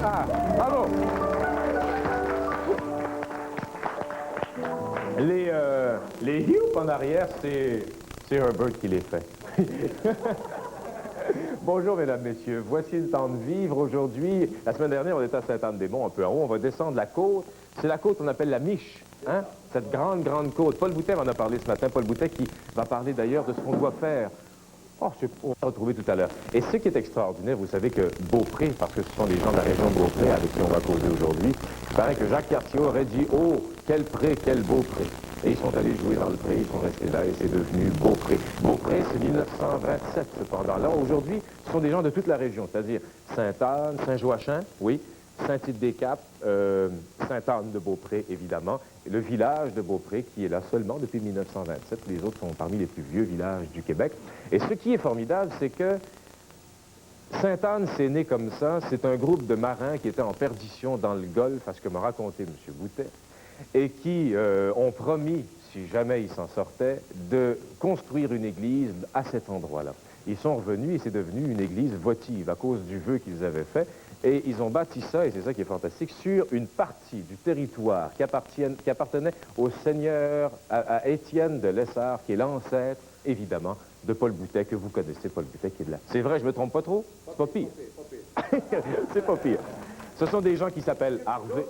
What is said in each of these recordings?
Ah, bravo! Les hoops en arrière, c'est Herbert qui les fait. Bonjour, mesdames, messieurs. Voici le temps de vivre aujourd'hui. La semaine dernière, on était à Sainte-Anne-des-Monts, un peu en haut. On va descendre la côte. C'est la côte qu'on appelle la Miche, hein? Cette grande, grande côte. Paul Boutet m'en a parlé ce matin. Paul Boutet qui va parler d'ailleurs de ce qu'on doit faire. Oh, on va retrouver tout à l'heure. Et ce qui est extraordinaire, vous savez que Beaupré, parce que ce sont les gens de la région de Beaupré avec qui on va causer aujourd'hui, il paraît que Jacques Cartier aurait dit « Oh, quel pré, quel beau pré ». Et ils sont allés jouer dans le pré, ils sont restés là et c'est devenu Beaupré. Beaupré, c'est 1927 cependant. Là, aujourd'hui, ce sont des gens de toute la région, c'est-à-dire Sainte-Anne, Saint-Joachim, oui, Saint-Tite-des-Caps, Sainte-Anne-de-Beaupré, évidemment, et le village de Beaupré qui est là seulement depuis 1927. Les autres sont parmi les plus vieux villages du Québec. Et ce qui est formidable, c'est que Sainte-Anne, c'est né comme ça. C'est un groupe de marins qui étaient en perdition dans le Golfe, à ce que m'a raconté M. Boutet, et qui ont promis, si jamais ils s'en sortaient, de construire une église à cet endroit-là. Ils sont revenus et c'est devenu une église votive à cause du vœu qu'ils avaient fait. Et ils ont bâti ça, et c'est ça qui est fantastique, sur une partie du territoire qui appartenait au seigneur, à Étienne de Lessard, qui est l'ancêtre, évidemment, de Paul Boutet, que vous connaissez, Paul Boutet, qui est de là. C'est vrai, je me trompe pas trop? C'est pas pire. C'est pas pire. Ce sont des gens qui s'appellent Harvey.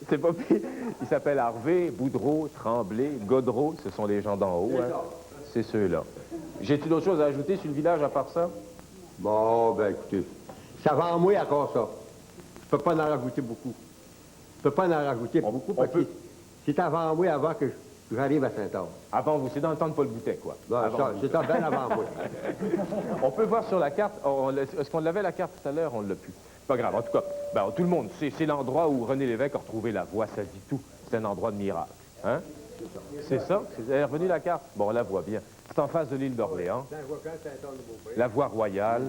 C'est pas pire. Ils s'appellent Harvey, Boudreau, Tremblay, Godreau. Ce sont les gens d'en haut. Hein. C'est ceux-là. J'ai-tu d'autres choses à ajouter sur le village à part ça? Bon, ben écoutez, ça va en moi encore ça. Je peux pas en rajouter beaucoup. Je peux pas en rajouter beaucoup parce que c'est avant moi, avant que j'arrive à Saint-Anne. Avant vous, c'est dans le temps de Paul Boutet, quoi. Ben, c'est bien avant moi. On peut voir sur la carte, est-ce qu'on l'avait la carte tout à l'heure? On ne l'a plus. Pas grave, en tout cas, ben, tout le monde, c'est l'endroit où René Lévesque a retrouvé la voie, ça dit tout. C'est un endroit de miracle. Hein? C'est ça? Vous avez revenu la carte? Bon, on la voit bien. C'est en face de l'île d'Orléans. La voie royale.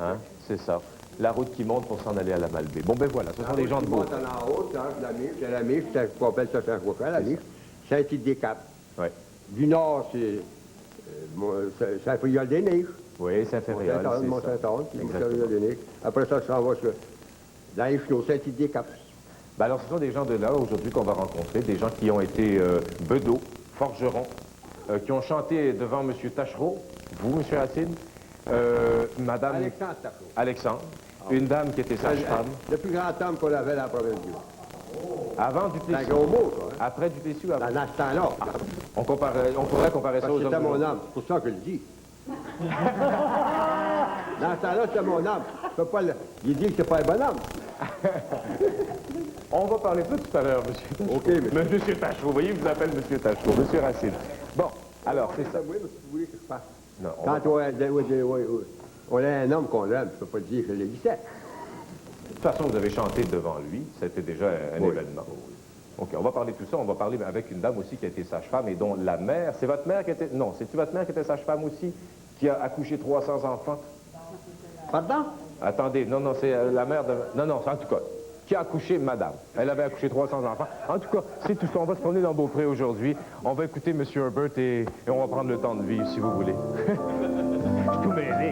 Hein? C'est ça. La route qui monte pour s'en aller à la Malbaie. Bon, ben voilà, ce sont les gens de Beaupré. En haut, c'est la Miche, c'est qu'on appelle ça Saint-Joachim, la Miche. Saint-Tite-des-Caps. Oui. Du nord, c'est Saint-Friol-des-Neiges. Oui, Saint-Féréol, c'est ça. Mont-Saint-Anne, après ça, ça va sur dans les flots, Saint-Tite-des-Caps. Ben alors, ce sont des gens de là, aujourd'hui, qu'on va rencontrer, des gens qui ont été bedeaux, forgerons, qui ont chanté devant M. Tachereau, vous, M. Racine, Madame... Alexandre Tachereau. Alexandre, une dame qui était sage-femme. Le plus grand homme qu'on avait dans la province du Nord. Avant du C'est un gros mot, ça. Hein? Après du Plessis ou avant? Dans ce temps-là. On pourrait comparer ça aux hommes. C'était mon âme, c'est pour ça que je le dis. Dans ce temps-là, c'était mon âme. Je peux pas le... Il dit que c'est pas un bonhomme. On va parler de ça tout à l'heure, monsieur Tachereau. OK, mais... Monsieur Tachereau, vous voyez, je vous appelle monsieur Tachereau, monsieur Racine. Bon, alors, c'est ça. Oui, mais si vous voulez que je fasse. Non, Quand on a un homme qu'on aime, je peux pas dire que je l'haïssais. De toute façon, vous avez chanté devant lui, c'était déjà un événement. OK, on va parler de tout ça. On va parler avec une dame aussi qui a été sage-femme et dont la mère... C'est votre mère qui était... Non, c'est-tu votre mère qui était sage-femme aussi, qui a accouché 300 enfants? Pardon? Attendez, non, c'est la mère de... Non, en tout cas, qui a accouché madame. Elle avait accouché 300 enfants. En tout cas, c'est tout ça. On va se promener dans Beaupré aujourd'hui. On va écouter M. Herbert et on va prendre le temps de vivre, si vous voulez. Je suis tout mêlé.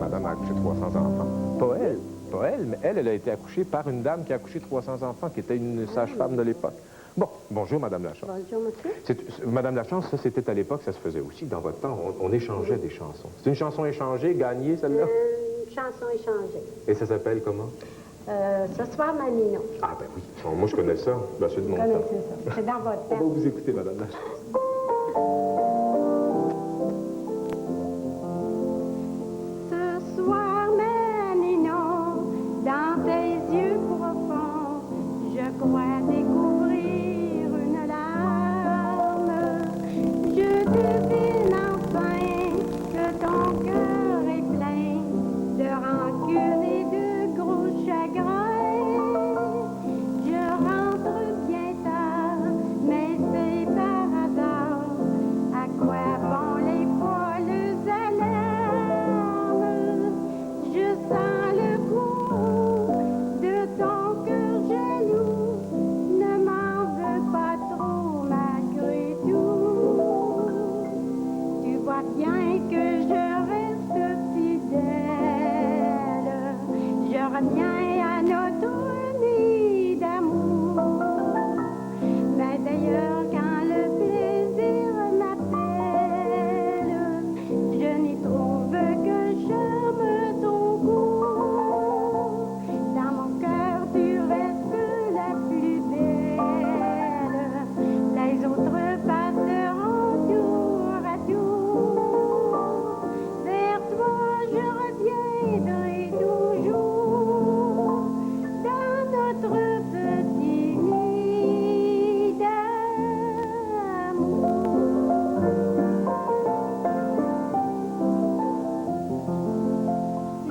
Madame a accouché 300 enfants. Pas elle, mais elle a été accouchée par une dame qui a accouché 300 enfants, qui était une sage-femme de l'époque. Bon, bonjour, Madame Lachance. Bonjour, monsieur. Madame Lachance, ça, c'était à l'époque, ça se faisait aussi. Dans votre temps, on échangeait des chansons. C'est une chanson échangée, gagnée, celle-là? Une chansons échangées. Et ça s'appelle comment? Ce soir, Mamino. Ah, ben oui. Bon, moi, je connais ça. Ben, c'est de mon temps. Connaissez ça. C'est dans votre On va temps. vous écouter, madame la chance. Ce soir, Mamino, dans tes yeux profonds, je crois découvrir une larme. Je devine enfin que ton cœur est plein de rancune et de gros chagrins. Je rentre bien tard, mais c'est par hasard. À quoi vont les folles alarmes? Je sens le coup de ton cœur jaloux. Ne m'en veux pas trop malgré tout. Tu vois bien que je reste fidèle. Je reviens à notre nid d'amour. Mais d'ailleurs, quand le plaisir m'appelle, je n'y trouve que charme ton goût. Dans mon cœur, tu restes la plus belle. Les autres passeront tour à tour. Vers toi, je reviendrai toujours dans notre petit nid d'amour.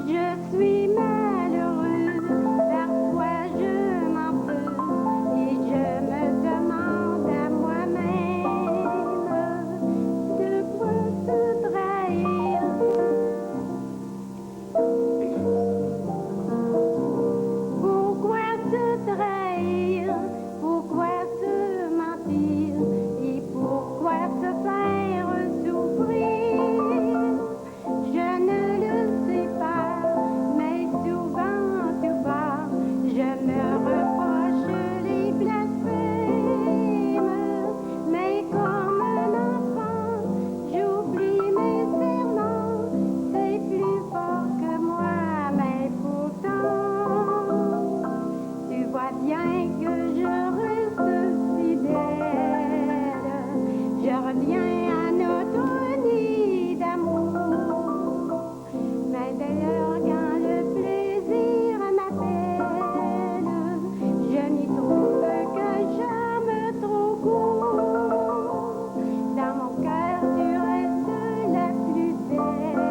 Je suis malheureux, parfois je m'en peux et je me demande à moi-même de quoi se trahir. Pourquoi se trahir? Pourquoi se mentir? Et pourquoi se faire souffrir? Je ne le sais pas, mais souvent tout bas, je me reproche les blasphèmes. Mais comme un enfant, j'oublie mes serments. C'est plus fort que moi, mais pourtant, tu vois bien que je reste fidèle. Je reviens à notre nid d'amour. Mais d'ailleurs, quand le plaisir m'appelle, je n'y trouve que charme trop court. Dans mon cœur, tu restes la plus belle.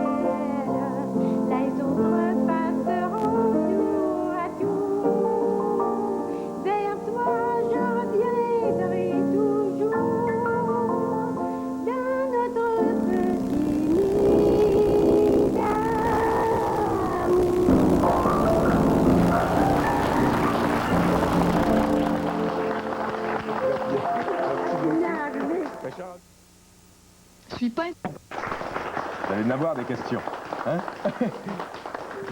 Les autres passeront tour à tour. Vers toi, je reviendrai toujours dans notre petit nid d'amour. Je suis pas... Vous allez en avoir des questions. Hein?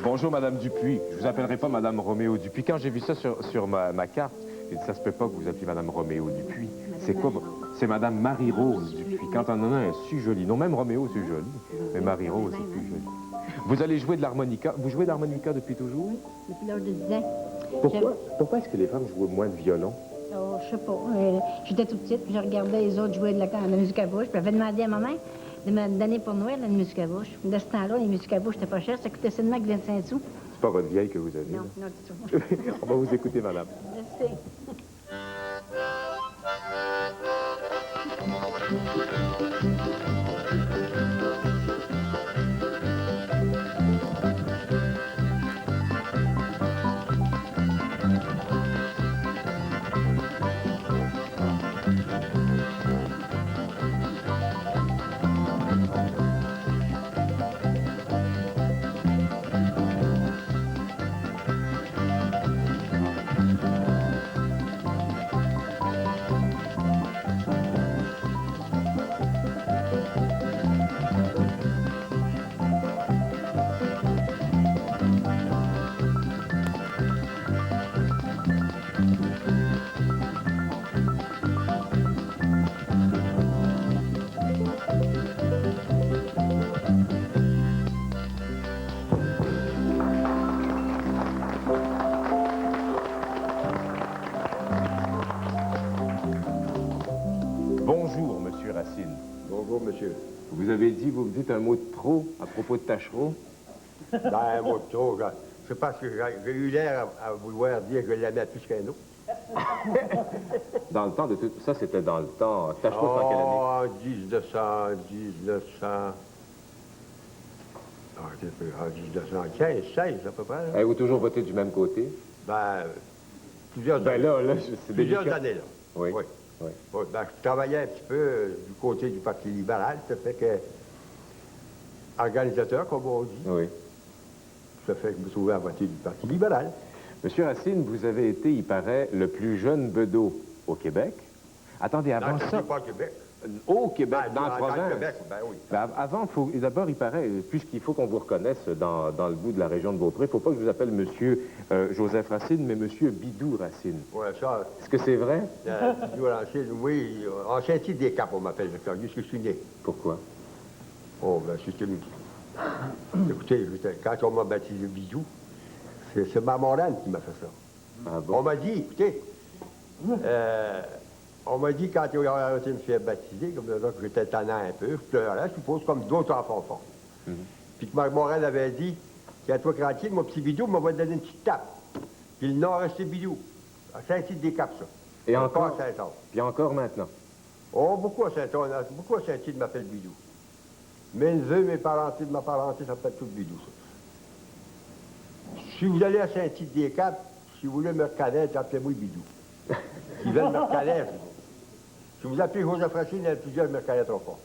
Bonjour, Madame Dupuis. Je vous appellerai pas Madame Roméo Dupuis. Quand j'ai vu ça sur ma carte, j'ai dit, ça se peut pas que vous appeliez Madame Roméo Dupuis. C'est quoi? C'est Madame Marie-Rose Dupuis. Quand on en a un si joli nom, même Roméo, c'est joli, mais Marie-Rose, c'est plus joli. Vous allez jouer de l'harmonica. Vous jouez de l'harmonica depuis toujours? Depuis l'âge de 10 ans. Pourquoi est-ce que les femmes jouent moins de violon? Oh, je sais pas. J'étais toute petite, puis je regardais les autres jouer de la musique à bouche. Puis j'avais demandé à ma mère de me donner pour Noël une musique à bouche. De ce temps-là, les musiques à bouche, c'était pas cher. Ça coûtait seulement que 25 sous. C'est pas votre vieille que vous avez? Non, là. non, du tout. On va vous écouter, madame. Merci. monsieur. Vous avez dit, vous me dites un mot de trop à propos de Tachereau. Ben, un mot de trop, c'est parce que j'ai eu l'air à vouloir dire que je l'aimais plus qu'un autre. Dans le temps de tout ça, c'était dans le temps. Tachereau, c'est en quelle année? En 1900... En 1915, 16 à peu près. Là. Avez-vous toujours voté du même côté? Ben, plusieurs Ben années. là, c'est Plusieurs délicat. années, là. Oui. Oui. Oui. Oui, ben, je travaillais un petit peu du côté du Parti libéral, ça fait que... Organisateur, comme on dit. Oui. Ça fait que je me trouvais à voter du Parti libéral. Monsieur Racine, vous avez été, il paraît, le plus jeune bedeau au Québec. Attendez, avant Non, je ça... suis pas au Québec. Au Québec, Ben, dans la Dans province. le Québec, ben oui. Ben, avant, d'abord, il paraît, puisqu'il faut qu'on vous reconnaisse dans le bout de la région de Beaupré, il ne faut pas que je vous appelle Monsieur Joseph Racine, mais Monsieur Bidou Racine. Ouais, ça, Est-ce que c'est vrai? oui, en Saint-Tite-des-Caps, on m'appelle le Claudius, que je suis né. Pourquoi? Oh, ben, c'était... Écoutez, quand on m'a baptisé Bidou, c'est ma morale qui m'a fait ça. Ah bon? On m'a dit, écoutez, on m'a dit quand il a arrêté de me faire baptiser, comme ça, que j'étais tannant un peu, je pleurais, je suppose, comme d'autres enfants font. Puis que ma morale avait dit, tiens-toi tranquille, mon petit Bidou m'a donné une petite tape. Puis le nom resté Bidou. À Saint-Tite-des-Caps, ça. Et Pas encore? à Saint-Anne. Puis encore maintenant? Oh, beaucoup à Saint-Anne, beaucoup à Saint-Tite m'appelle Bidou. Mes neveux, mes parentés de ma parenté s'appellent tous Bidou, ça. Si vous allez à Saint-Tite-des-Caps, si vous voulez me reconnaître, appelez-moi Bidou. S'ils veulent me reconnaître, si vous appelez Joseph Racine, il y en a plusieurs ne me reconnaîtront pas.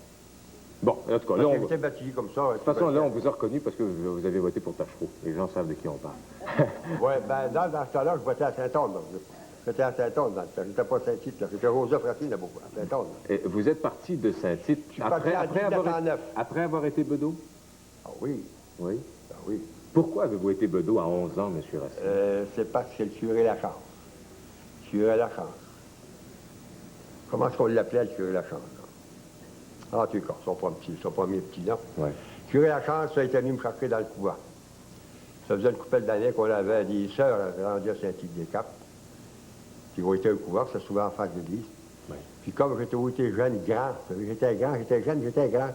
Bon, en tout cas, là, Parce on... que j'étais baptisé comme ça. De toute façon, là, on vous a reconnu parce que vous avez voté pour Tachereau. Les gens savent de qui on parle. Oui, ben dans ce temps-là, je votais à Saint-Anne. J'étais à Saint-Anne dans le temps. J'étais pas à Saint-Tite, là. J'étais Joseph Racine, là, beaucoup, à Saint-Anne. Et vous êtes parti de Saint-Tite suis parti en 1909. après avoir été bedeau? Ah oui, Oui. ben oui. Pourquoi avez-vous été bedeau à 11 ans, M. Racine? C'est parce que c'est le curé Lachance. Curé Lachance. Comment est-ce qu'on l'appelait, le curé Lachance? Là? En tout cas, ils sont pas mis petits noms. Oui. Curé Lachance, ça a été venu me chercher dans le couvent. Ça faisait une couple d'années qu'on avait des sœurs rendues à Saint-Tite-des-Caps, qui ont été au couvent, c'est souvent en face de l'église. Oui. Puis comme j'étais jeune, grand, j'étais jeune, j'étais grand.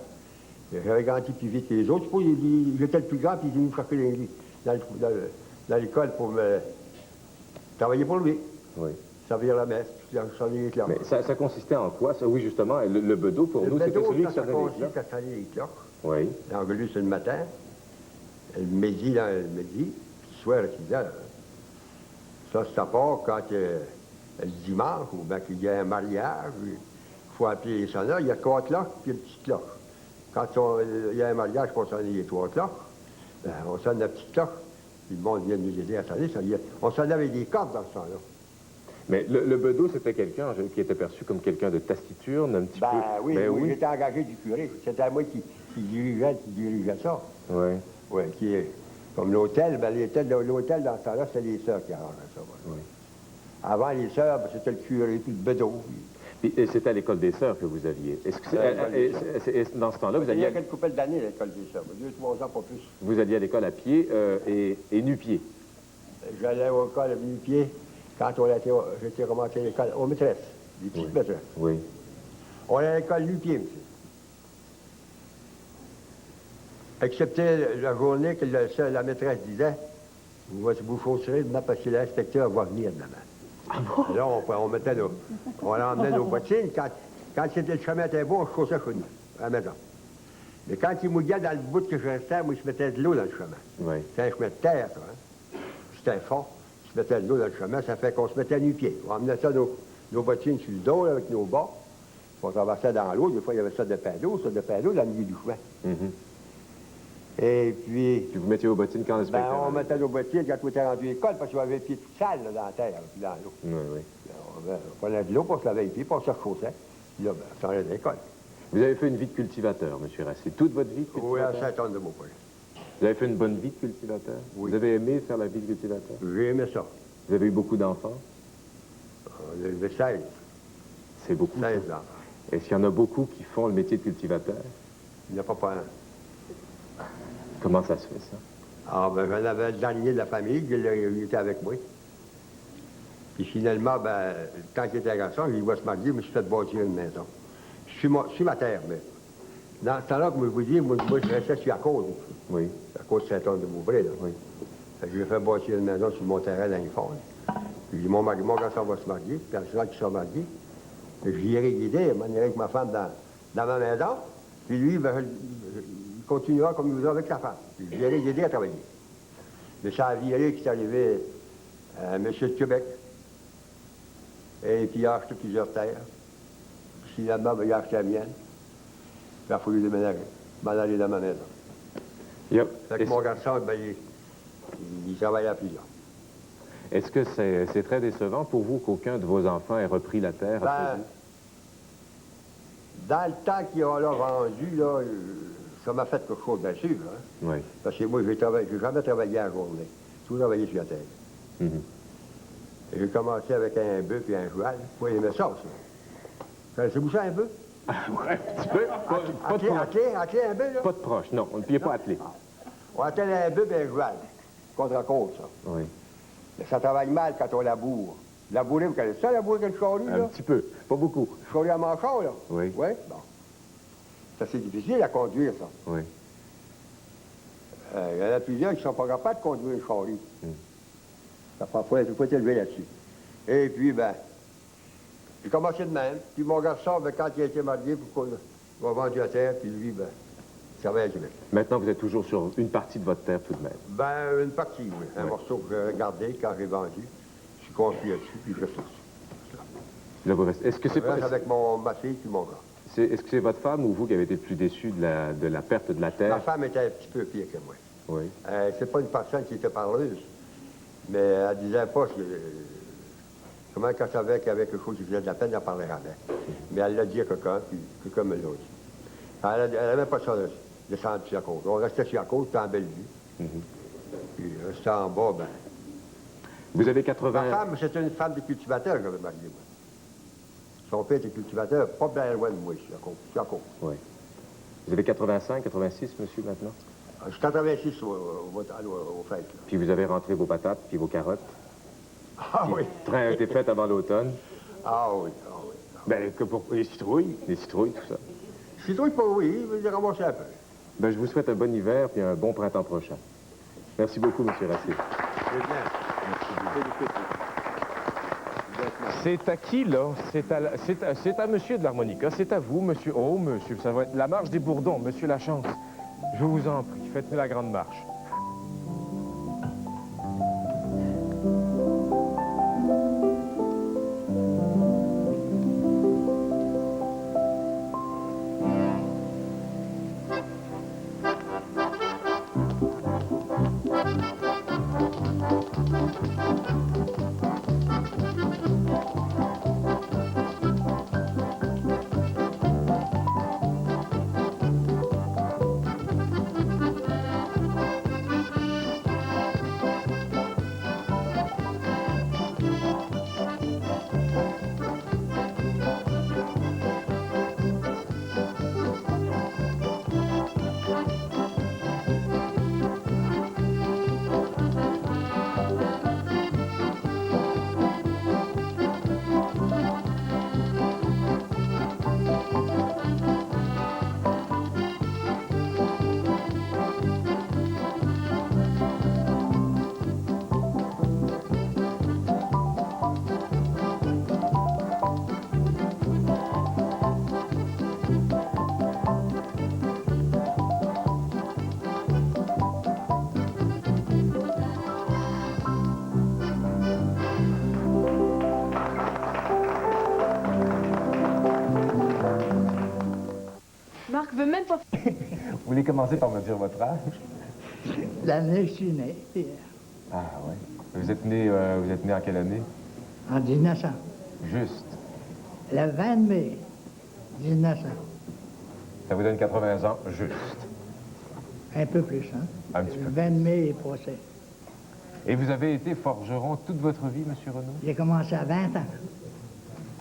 J'avais grandi plus vite que les autres. J'étais le plus grand, puis il est venu me chercher dans l'école pour me travailler pour lui. Oui. Servir la messe, puis sonner les cloches. Mais ça consistait en quoi, ça? Oui, justement, le bedeau, pour nous, c'était bedeau, celui qui ça sonnait les consiste cloches. à sonner les cloches. Oui. L'Angelus, c'est le matin. Le midi, le midi. Puis le soir, à 6 heures. Ça, c'est à part quand le dimanche, ou bien qu'il y a un mariage, il faut appeler les sonneurs. Il y a 3 cloches, puis une petite cloche. Quand il y a un mariage, il faut sonner les 3 cloches. Ben, on sonne la petite cloche. Puis le monde vient nous aider à sonner. On sonnait avec des cordes dans ce temps-là. Mais le bedeau, c'était quelqu'un qui était perçu comme quelqu'un de taciturne, un petit peu... Oui, Ben oui, j'étais engagé du curé. C'était moi qui dirigeait ça. Oui. Oui, qui est... Comme l'hôtel, ben l'hôtel dans ce temps-là, c'était les sœurs qui arrangeaient ça. Voilà. Oui. Avant les sœurs, ben, c'était le curé, puis le bedeau. Et c'était à l'école des sœurs que vous alliez. Est-ce que dans ce temps-là, vous Il y a alliez, quelques couples d'années à l'école des sœurs, 2-3 ans, pas plus. vous alliez à l'école à pied et nu-pied? J'allais au école à nu-pied quand j'étais remonté à l'école, aux maîtresses, les petites maîtresses. Oui. On allait à l'école nu-pied, monsieur. Excepté la journée que la maîtresse disait, vous chausserez demain parce que l'inspecteur va venir demain. Ah bon? Là, on emmenait nos bottines. Quand c'était le chemin était beau, on se chaussait chez nous, à la maison. Mais quand il mouillait dans le bout que je restais, moi, je mettais de l'eau dans le chemin. Oui. C'est un chemin de terre, ça, hein? C'était fort. Je mettais de l'eau dans le chemin, ça fait qu'on se mettait à nu-pied. On emmenait ça, nos bottines sur le dos, là, avec nos bas. On traversait dans l'eau. Des fois, il y avait ça de pain d'eau dans le milieu du chemin. Et puis... Puis vous mettiez vos bottines quand l'inspecteur... Ben, on mettait nos bottines quand on était rendu à l'école, parce qu'on avait les pieds tout sales là, dans la terre, puis dans l'eau. Oui, oui. On prenait de l'eau pour se laver les pieds, puis on se rechaussait. Puis là, ben, on s'en allait à l'école. Vous avez fait une vie de cultivateur, M. Racine. Toute votre vie de cultivateur? Oui, à Saint-Anne-de-Beaupré. Vous avez fait une bonne vie de cultivateur? Oui. Vous avez aimé faire la vie de cultivateur? J'ai aimé ça. Vous avez eu beaucoup d'enfants? On a élevé 16. C'est beaucoup. 16 ça. enfants. Est-ce qu'il y en a beaucoup qui font le métier de cultivateur? Il n'y a pas un. Comment ça se fait, ça? Ah, ben, j'en avais le dernier de la famille, il était avec moi. Puis finalement, ben, tant qu'il était garçon, il va se marier, je me suis fait bâtir une maison. Sur ma terre, mais Dans ce temps-là, comme je vous dis, moi je restais sur la côte. Oui. La côte Saint-Anne-de-Beaupré, là. Oui. Fait que j'ai fait bâtir une maison sur mon terrain dans les fonds. Puis j'ai dit, mon garçon va se marier, puis c'est là qu'il s'est marié. Puis je l'irai guider, je m'en irai avec ma femme dans ma maison. Puis lui, ben, il continuera comme il faisait avec sa femme. Puis je l'irai guider à travailler. Mais ça a viré qui est arrivé à M. de Québec. Et puis il a acheté plusieurs terres. Puis finalement, ben, il a acheté la mienne. Puis il a fallu déménager, m'en aller dans ma maison. Yep. Fait que mon garçon, ben, il travaillait à plusieurs. Est-ce que c'est très décevant pour vous qu'aucun de vos enfants ait repris la terre après Ben, dans le temps qu'ils ont là vendu, là, ça m'a fait quelque chose, bien sûr. Hein? Oui. Parce que moi, j'ai jamais travaillé à la journée. J'ai toujours travaillé sur la terre. Mhm. Et j'ai commencé avec un bœuf et un cheval. Moi, j'aimais ça, ça. Connaissez-vous ça, un bœuf? Ouais, un petit peu. Pas de proche. Atteler un bœuf, là? Pas de proche, non. On ne peut pas atteler. On attelle un bœuf et un cheval. Contre la côte, ça. Oui. Mais ça travaille mal quand on laboure. Labourer, vous connaissez ça, labourer avec une charrue, Un là? petit peu. Pas beaucoup. Charrue à manchon, là? Oui. Oui? Bon. Ça, c'est difficile à conduire, ça. Oui. Il y en a plusieurs qui ne sont pas capables de conduire une charrue. Ça faut être élevé là-dessus. Et puis, ben, j'ai commencé de même. Puis mon garçon, ben, quand il a été marié, pourquoi il a vendu la terre, puis lui, ben, il travaillait à Québec. Maintenant, vous êtes toujours sur une partie de votre terre tout de même. Ben, une partie, oui. Un Oui. morceau que j'ai gardé quand j'ai vendu. Je suis construit là-dessus, puis je reste là-dessus. Là, vous restez. Est-ce que Je c'est reste pas... avec ma fille puis mon gars. Est-ce que c'est votre femme ou vous qui avez été le plus déçu de la perte de la Ma terre? femme était un petit peu pire que moi. Oui. C'est pas une personne qui était parleuse, mais elle disait pas que... Comment qu'elle savait qu'il y avait quelque chose qui faisait de la peine, elle parlait avec. Mais elle l'a dit à quelqu'un, puis quelqu'un me l'a dit. Elle n'avait pas ça de descendre sur la côte. On restait sur la côte, c'était en belle vue. Puis restait en bas, ben... Vous avez 80... Ma femme, c'était une femme de cultivateur que j'avais mariée, moi. Son père était cultivateur, pas bien loin de moi, sur la côte. Oui. Vous avez 85, 86, monsieur, maintenant? Je suis 86 au fait, là. Puis vous avez rentré vos patates, puis vos carottes. Ah oui. Le train a été fait avant l'automne. Ah oui, ah oui. Ben, que pour les citrouilles, tout ça. Je suis trop pas oui, je vais ramasser un peu. Ben, je vous souhaite un bon hiver, puis un bon printemps prochain. Merci beaucoup, monsieur Racine. C'est bien. C'est à qui, là? C'est à monsieur de l'harmonica. C'est à vous, monsieur. Oh, monsieur, ça va être la marche des Bourdons, monsieur Lachance. Je vous en prie, faites-nous la grande marche. Marc veut même pas... Vous voulez commencer par me dire votre âge? L'année où je suis né, Ah, oui. Vous êtes né en quelle année? en 1900. Juste. Le 20 mai 1900. Ça vous donne 80 ans, juste. Un peu plus, hein? Un petit Le peu. 20 mai est passé. Et vous avez été forgeron toute votre vie, monsieur Renaud? J'ai commencé à 20 ans.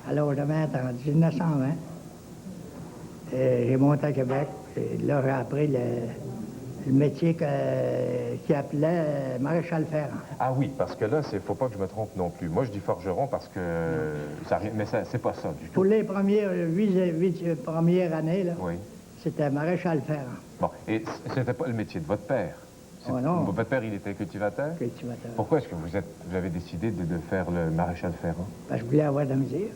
À l'âge de 20 ans, en 1920. J'ai monté à Québec. Et là, j'ai appris le métier qui appelait maréchal ferrant. Ah oui, parce que là, il ne faut pas que je me trompe non plus. Moi, je dis forgeron parce que... Mais c'est pas ça du tout. Pour les premières 8 premières années, là, Oui. C'était maréchal ferrant, Bon, et c'était pas le métier de votre père? Oh non. Votre père, il était cultivateur? cultivateur. Pourquoi est-ce que vous avez décidé de faire le maréchal ferrant? Parce que je voulais avoir de la misère.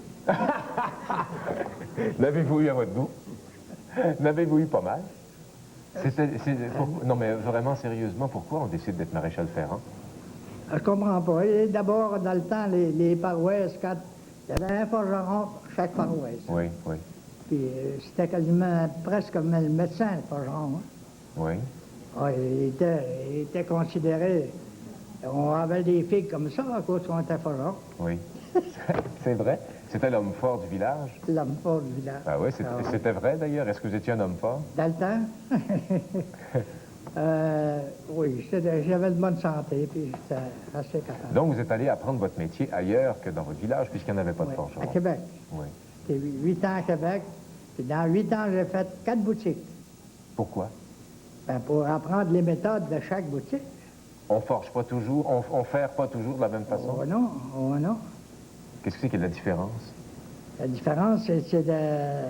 L'avez-vous eu à votre goût? L'avez-vous eu pas mal? Non, mais vraiment, sérieusement, pourquoi on décide d'être maréchal ferrant? Je comprends pas. Et d'abord, dans le temps, les paroisses, quand il y avait un forgeron pour chaque paroisse. Oui, oui, Puis c'était quasiment presque comme le médecin, le forgeron. Hein. oui. Ah, il était considéré. On avait des filles comme ça à cause qu'on était forgeron. Oui. C'est vrai? C'était l'homme fort du village? L'homme fort du village. Ah oui, Ah, c'était vrai d'ailleurs. Est-ce que vous étiez un homme fort? Dans le temps? Oui, j'avais de bonne santé, puis j'étais assez capable. Donc vous êtes allé apprendre votre métier ailleurs que dans votre village, puisqu'il n'y en avait pas de Ouais, forgeron. à Québec. Oui. J'étais 8 ans à Québec. Puis dans 8 ans, j'ai fait 4 boutiques. Pourquoi? Ben, pour apprendre les méthodes de chaque boutique. On forge pas toujours, on ferre pas toujours de la même façon? Oh non, oh non. Qu'est-ce que c'est que la différence? La différence, c'est de...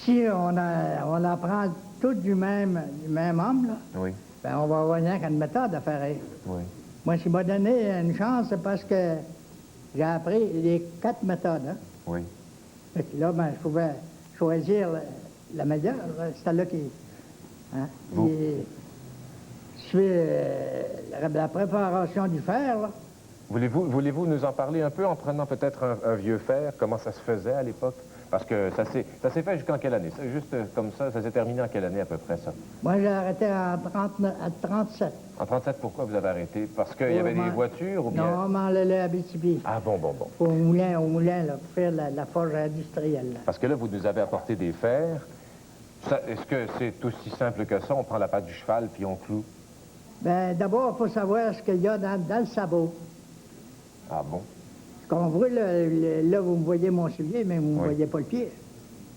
Si on apprend tout du même homme, là, Oui, ben on va avoir rien qu'une méthode à faire. oui. Moi, s'il m'a donné une chance, c'est parce que j'ai appris les 4 méthodes. Hein. Oui. Fait que là, ben, je pouvais choisir la meilleure. C'était là qui... Hein, Vous? qui suit la préparation du fer, là. Voulez-vous nous en parler un peu en prenant peut-être un vieux fer, comment ça se faisait à l'époque? Parce que ça s'est fait jusqu'en quelle année? Juste comme ça s'est terminé en quelle année à peu près, ça? Moi, j'ai arrêté à 37. En 37, pourquoi vous avez arrêté? Parce qu'il y avait des voitures ou bien... Non, on m'en allait à Abitibi. Ah bon. Au moulin, là, pour faire la forge industrielle. Là. Parce que là, vous nous avez apporté des fers. Est-ce que c'est aussi simple que ça? On prend la patte du cheval puis on cloue? Ben, d'abord, il faut savoir ce qu'il y a dans le sabot. Ah bon? Ce qu'on voit, là, vous me voyez mon soulier, mais vous ne Oui. voyez pas le pied.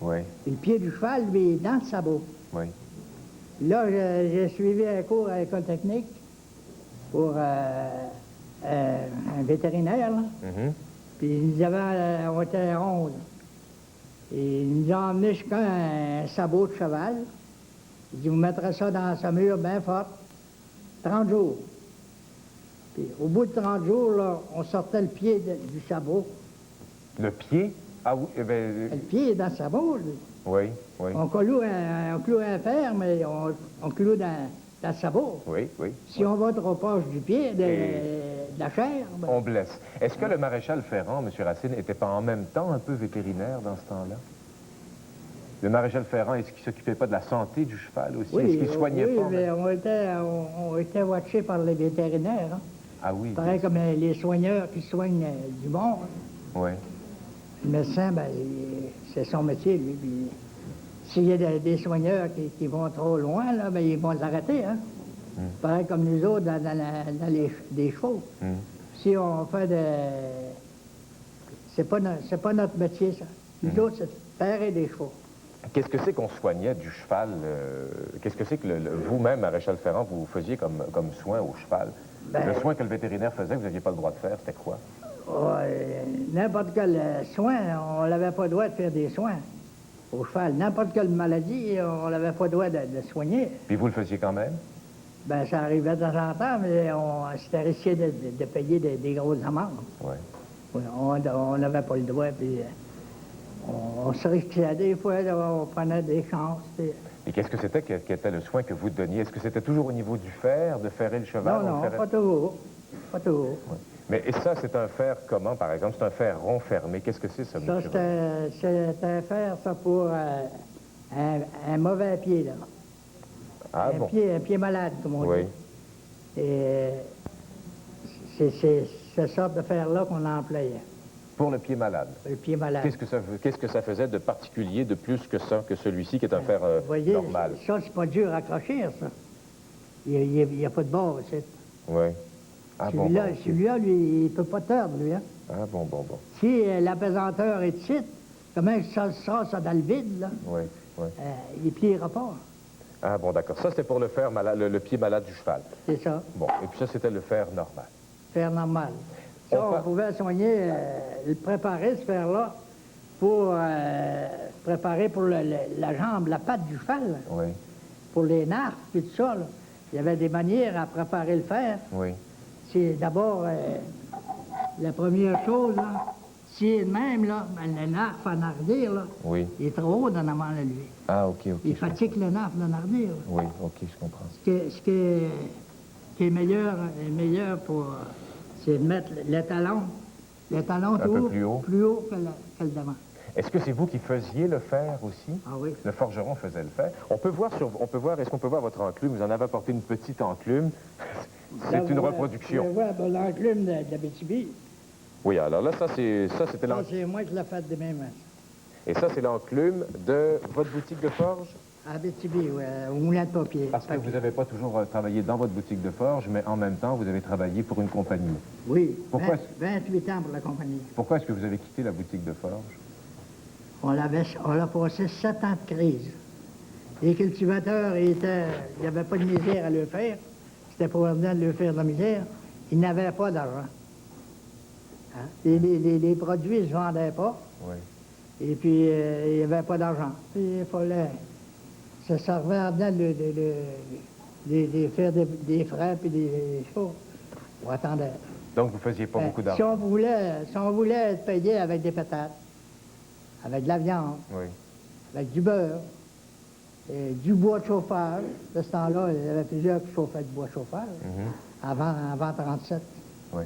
Oui, Et le pied du cheval, lui, est dans le sabot. oui. Là, j'ai suivi un cours à l'école technique pour un vétérinaire, là. Mhm. Puis ils nous avaient, on était 11. Et ils nous ont emmenés jusqu'à un sabot de cheval. Il dit, vous mettrez ça dans sa mur bien forte, 30 jours. Puis au bout de 30 jours, là, on sortait le pied du sabot. Le pied? Ah oui, eh bien, Le pied est dans le sabot, lui. oui, oui. On cloue un fer, mais on cloue dans le sabot. Oui, oui. Si on va trop proche du pied, de la chair, ben, On blesse. Est-ce que le maréchal Ferrand, M. Racine, n'était pas en même temps un peu vétérinaire dans ce temps-là? Le maréchal Ferrand, est-ce qu'il ne s'occupait pas de la santé du cheval aussi? Est-ce qu'il soignait oui, pas? mais on était watchés par les vétérinaires. Hein. Ah oui. Pareil comme les soigneurs qui soignent du monde. Oui. Le médecin, ben, c'est son métier, lui. Puis, s'il y a des soigneurs qui vont trop loin, là, ben, ils vont l'arrêter. Hein? Pareil comme nous autres dans des chevaux. Si on fait de... C'est pas notre métier, ça. Nous autres, c'est de faire des chevaux. Qu'est-ce que c'est qu'on soignait du cheval? Qu'est-ce que c'est que vous-même, maréchal Ferrand, vous faisiez comme soin au cheval? Ben, le soin que le vétérinaire faisait, vous n'aviez pas le droit de faire, c'était quoi? N'importe quel soin, on n'avait pas le droit de faire des soins au cheval. N'importe quelle maladie, on n'avait pas le droit de soigner. Puis vous le faisiez quand même? Ben, ça arrivait de temps en temps, mais c'était risqué de payer des grosses amendes. Oui. Oui, on n'avait pas le droit, puis on se risquait des fois, on prenait des chances. Puis... Et qu'est-ce que c'était qui était le soin que vous donniez? Est-ce que c'était toujours au niveau du fer, de ferrer le cheval? Non, pas toujours. Pas toujours. Oui. Mais et ça, c'est un fer comment, par exemple? C'est un fer rond fermé. Qu'est-ce que c'est, ça, Ça, monsieur? c'était faire ça pour un mauvais pied, là. Ah bon? Un pied malade, comme on Oui. dit. Et c'est ce sort de fer-là qu'on employait, Pour le pied malade. le pied malade. Qu'est-ce que ça faisait de particulier, de plus que ça, que celui-ci, qui est un fer Vous voyez, normal? ça, c'est pas dur à accrocher, ça. Il n'y a pas de bord, c'est... Oui. Ah bon, Celui-là, ok. celui-là, lui, il ne peut pas tordre, lui, hein. Ah bon. Si la pesanteur est de site, comment ça sort ça dans le vide, là, Oui, oui. il pliera pas. Ah bon, d'accord. Ça, c'était pour le fer malade, le pied malade du cheval. C'est ça, Bon, et puis ça, c'était le fer normal. fer normal. Ça, on pouvait soigner, le préparer, ce fer-là, pour préparer pour la jambe, la patte du cheval, là, Oui, pour les narfs, puis tout ça. Là. Il y avait des manières à préparer le fer. oui. C'est d'abord, la première chose, là, si même, là, ben, le narf en arrière, là, Oui. il est trop haut d'en avant de lui. Ah, ok, ok. Il je fatigue le narf d'en arrière. Là. comprends. Oui, ok, je comprends. Ce qui est meilleur pour, c'est de mettre le talon Un peu plus haut. plus haut que le devant. Est-ce que c'est vous qui faisiez le fer aussi? Ah oui. Le forgeron faisait le fer. Est-ce qu'on peut voir votre enclume? Vous en avez apporté une petite enclume. C'est une reproduction. Je vois l'enclume de l'Abitibi. Oui, alors là, c'était Ça, l'enclume. c'est moi qui l'ai fait de même. Et ça, c'est l'enclume de votre boutique de forge? À Abitibi, oui, au moulin de papier. Parce que vous n'avez pas toujours travaillé dans votre boutique de forge, mais en même temps, vous avez travaillé pour une compagnie. Oui, Pourquoi 28 ans pour la compagnie. Pourquoi est-ce que vous avez quitté la boutique de forge? On a passé 7 ans de crise. Les cultivateurs il n'y avait pas de misère à le faire. C'était pour de le faire de la misère. Ils n'avaient pas d'argent. Hein? Les produits ne se vendaient pas. Oui. Et puis, il n'y avait pas d'argent. Puis, il fallait... Ça servait à bien de faire des frais puis des choses. On attendait. Donc, vous ne faisiez pas beaucoup d'argent? Si on voulait être payé avec des patates, avec de la viande, Oui. avec du beurre, et du bois de chauffage. De ce temps-là, il y avait plusieurs qui chauffaient du bois de chauffage, avant 1937. Oui.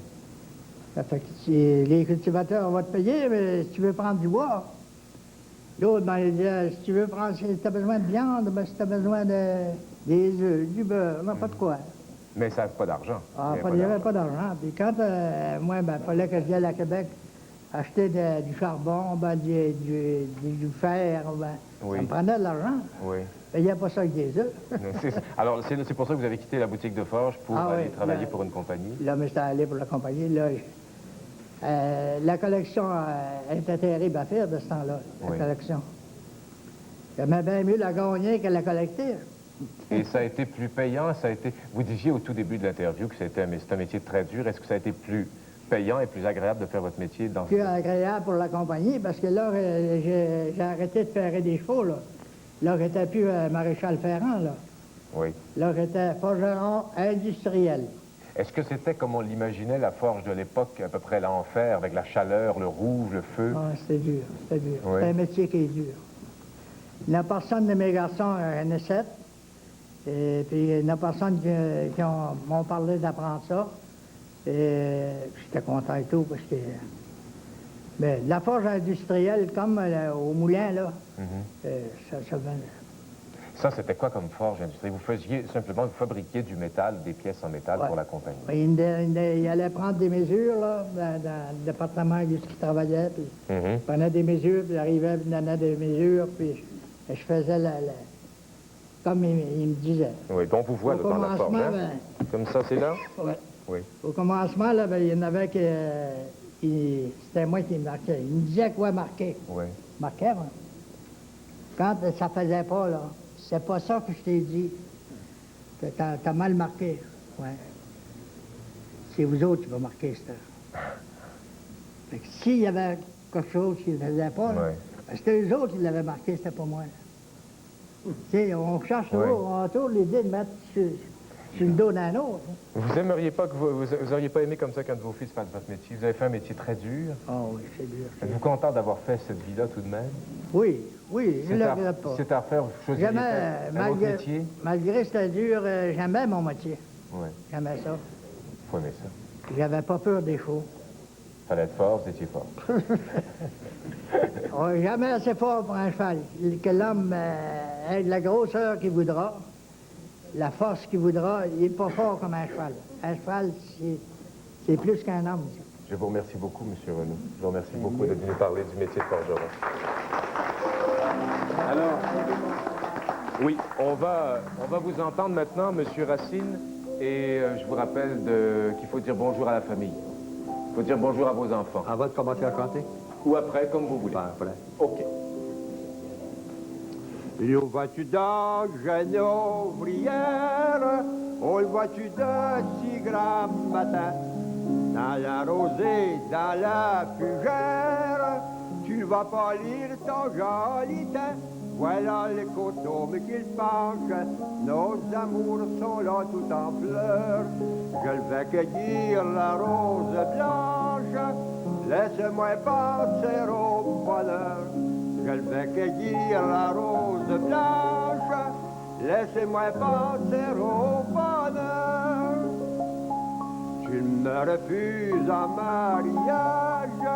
Ça fait que les cultivateurs vont te payer, mais si tu veux prendre du bois, l'autre, ben, il dit, si tu as besoin de viande, ben, si tu as besoin des œufs, du beurre, non, pas de quoi. Mais ça n'a pas d'argent. Ah, il n'y avait pas d'argent. Puis quand, moi, ben, il fallait que je vienne à Québec acheter du charbon, ben, du fer, ben, Oui. ça me prenait de l'argent. Oui. Il n'y a pas ça avec des œufs. Alors, c'est pour ça que vous avez quitté la boutique de forge pour aller oui, travailler là, pour une compagnie? Là, mais j'étais allé pour la compagnie. Là, la collection était terrible à faire de ce temps-là, la Oui. collection. J'aimais bien mieux la gagner que la collecter. Et ça a été plus payant, Vous disiez au tout début de l'interview que c'est un métier très dur. Est-ce que ça a été plus payant et plus agréable de faire votre métier dans... Plus agréable pour la compagnie, parce que là, j'ai arrêté de faire des chevaux, là. Là, j'étais plus maréchal Ferrand, là. Oui. Là, j'étais forgeron industriel. Est-ce que c'était comme on l'imaginait, la forge de l'époque, à peu près l'enfer, avec la chaleur, le rouge, le feu? Ah, c'était dur, c'était dur. Oui. C'est un métier qui est dur. Il n'y a personne de mes garçons en a 7. Et puis, il n'y a personne qui m'ont parlé d'apprendre ça. Et j'étais content et tout, parce que... Mais la forge industrielle, comme au moulin, là, ça venait. Ça, c'était quoi comme forge industrielle? Vous fabriquiez du métal, des pièces en métal pour la compagnie? Il allait prendre des mesures, là, dans le département où il travaillait, puis il prenait des mesures, puis il arrivait, puis il donnait des mesures, puis je faisais comme il me disait. Oui, donc vous voit là, dans la forge, hein? Ben, Comme ça, c'est là? ouais. Oui. Au commencement, là, ben, il y en avait c'était moi qui marquais. Il me disait quoi marquer. Oui. Marquais, moi. Quand ça faisait pas, là, c'est pas ça que je t'ai dit. Que t'as mal marqué. Ouais. C'est vous autres qui va marquer, ça. Fait que s'il y avait quelque chose qui ne faisait pas, là, Ouais. ben, c'était eux autres qui l'avaient marqué, c'était pas moi. Tu sais, on cherche toujours, on a toujours l'idée de mettre sur le dos d'un autre. Vous aimeriez pas vous auriez pas aimé comme ça qu'un de vos fils fasse votre métier? Vous avez fait un métier très dur. Ah oui, c'est dur. Êtes-vous content d'avoir fait cette vie-là tout de même? Oui, je ne le regrette pas. C'est à refaire, vous choisiriez un autre métier? Malgré que c'était dur, j'aimais mon métier. Oui, J'aimais ça. il faut aimer ça. J'avais pas peur des chevaux. Fallait être fort, vous étiez fort. On n'est jamais assez fort pour un cheval. Que l'homme ait de la grosseur qu'il voudra, la force qu'il voudra, il n'est pas fort comme un cheval. Un cheval, c'est plus qu'un homme. Ça. Je vous remercie beaucoup, M. Renaud. Je vous remercie beaucoup d'être venu parler du métier de forgeron. Alors, oui, on va vous entendre maintenant, M. Racine, et je vous rappelle qu'il faut dire bonjour à la famille. Il faut dire bonjour à vos enfants. Avant de commencer à chanter? Ou après, comme vous voulez. Ben, après. OK. Le vois-tu dans jeune ouvrière, on le vois-tu de si grand matin, dans la rosée, dans la fugère, tu vas pas lire ton joli teint. Voilà les coteaux qu'il penche, nos amours sont là tout en fleurs. Je vais cueillir la rose blanche, laisse-moi passer au bonheur. Je vais cueillir la rose blanche, laissez-moi passer au bonheur. Tu me refuses en mariage,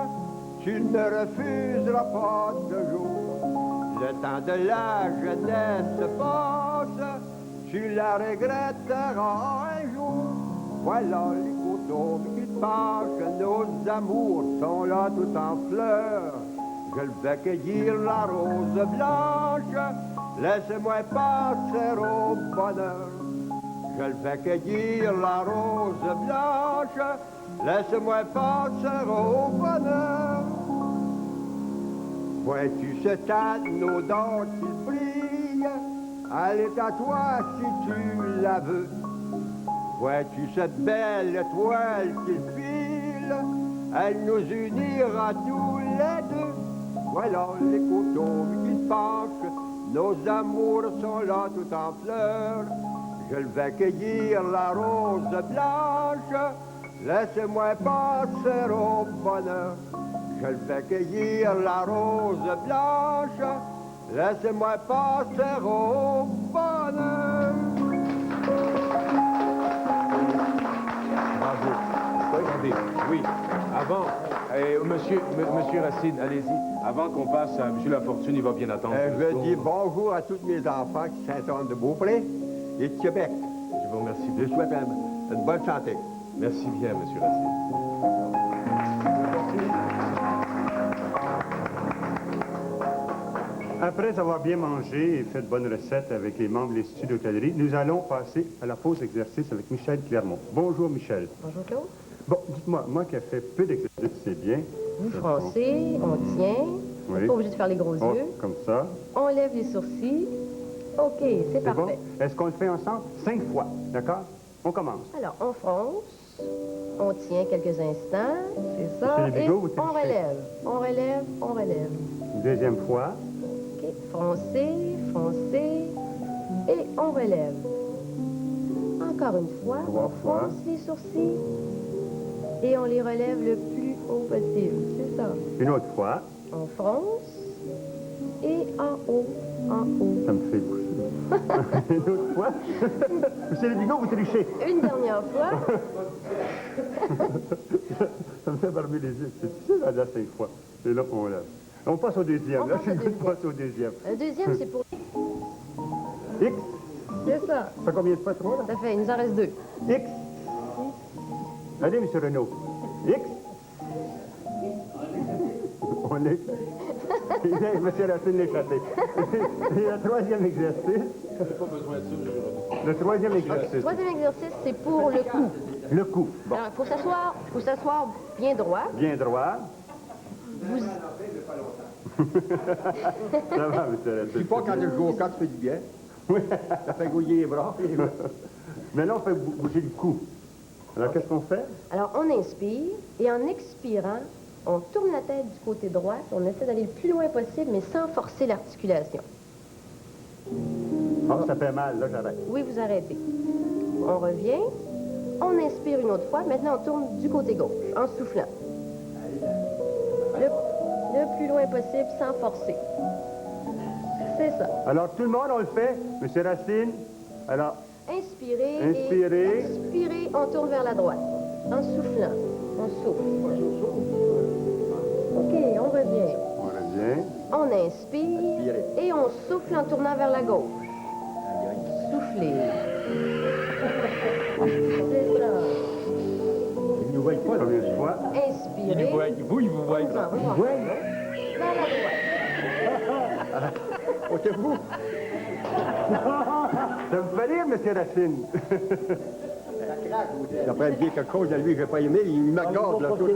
tu ne me refuseras pas toujours. Le temps de la jeunesse passe, tu la regretteras un jour. Voilà les coteaux qui penchent, nos amours sont là tout en fleurs. Je vais cueillir la rose blanche, laisse-moi passer au bonheur. Je vais cueillir la rose blanche, laisse-moi passer au bonheur. Vois-tu cet anneau d'or qui brille, elle est à toi si tu la veux. Vois-tu cette belle étoile qui file, elle nous unira tous les deux. Voilà les coteaux qui penchent, nos amours sont là tout en fleurs. Je vais cueillir la rose blanche, laisse-moi passer au bonheur. Je vais cueillir la rose blanche, laisse-moi passer au bonheur. Bravo. Attendez, oui. Avant, monsieur Racine, allez-y. Avant qu'on passe à M. Lafortune, il va bien attendre. Je dis bonjour à tous mes enfants qui Saint-Anne-de-Beaupré et de Québec. Je vous remercie. Je souhaite une bonne santé. Merci bien, M. Racine. Après avoir bien mangé et fait de bonnes recettes avec les membres de l'Institut d'hôtellerie, nous allons passer à la pause exercice avec Michel Clermont. Bonjour, Michel. Bonjour Claude. Bon, dites-moi, moi qui ai fait peu d'exercices, c'est bien. Vous froncez, on tient. On Oui. n'est pas obligé de faire les gros Oh, yeux. comme ça. On lève les sourcils. OK, c'est C'est bon? parfait. Est-ce qu'on le fait ensemble? 5 fois, d'accord? On commence. Alors, on fronce. On tient quelques instants. C'est ça. Monsieur Et Lebigot, vous on trichez. relève. On relève. On relève. Une deuxième fois. OK. Foncez, foncez. Et on relève. Encore une fois. 3 On fois. fronce les sourcils. Et on les relève le plus haut possible. C'est ça. Une autre fois. On fronce. Et en haut. En haut. Ça me fait boucher. Une autre fois. Monsieur Lebigot, vous trichez. Une dernière fois. Ça me fait barber les yeux. C'est difficile à dire 5 fois. Et là, on lève. On passe au deuxième. On Là, passe c'est au le goût de deuxième. passer au deuxième. Le deuxième, c'est pour... X. C'est ça. Ça fait combien de fois? 3, là? Ça fait, il nous en reste 2. X. Allez, M. Renaud. X. On est... M. Racine l'a échappé. Et le troisième exercice. Le troisième exercice. Troisième exercice, c'est pour le cou. Le cou. Bon. Alors, il faut s'asseoir bien droit. Bien droit. Vous... Ça va, M. Racine. Je dis pas quand je joue au 4, ça fait du bien. Oui. Ça fait gouiller les bras. Mais là, on fait bouger le cou. Alors, qu'est-ce qu'on fait? Alors, on inspire et en expirant, on tourne la tête du côté droit. On essaie d'aller le plus loin possible, mais sans forcer l'articulation. Ah, ça fait mal. Là, j'arrête. Oui, vous arrêtez. On revient. On inspire une autre fois. Maintenant, on tourne du côté gauche, en soufflant. Le plus loin possible, sans forcer. C'est ça. Alors, tout le monde, on le fait. M. Racine. Alors, Inspirez. Inspirez. Et expirez, on tourne vers la droite. En soufflant. On souffle. OK, on revient. on revient. On inspire et on souffle en tournant vers la gauche. Soufflez. C'est ça. Ils ne voient pas, là. Combien de fois? Inspirez. Vous, ils vous voient, là. Vers la droite. Oh, c'est vous. Ça me fait rire, M. Racine. D'après me dire quelque chose de lui que j'ai pas aimé, il me regarde, là, tout.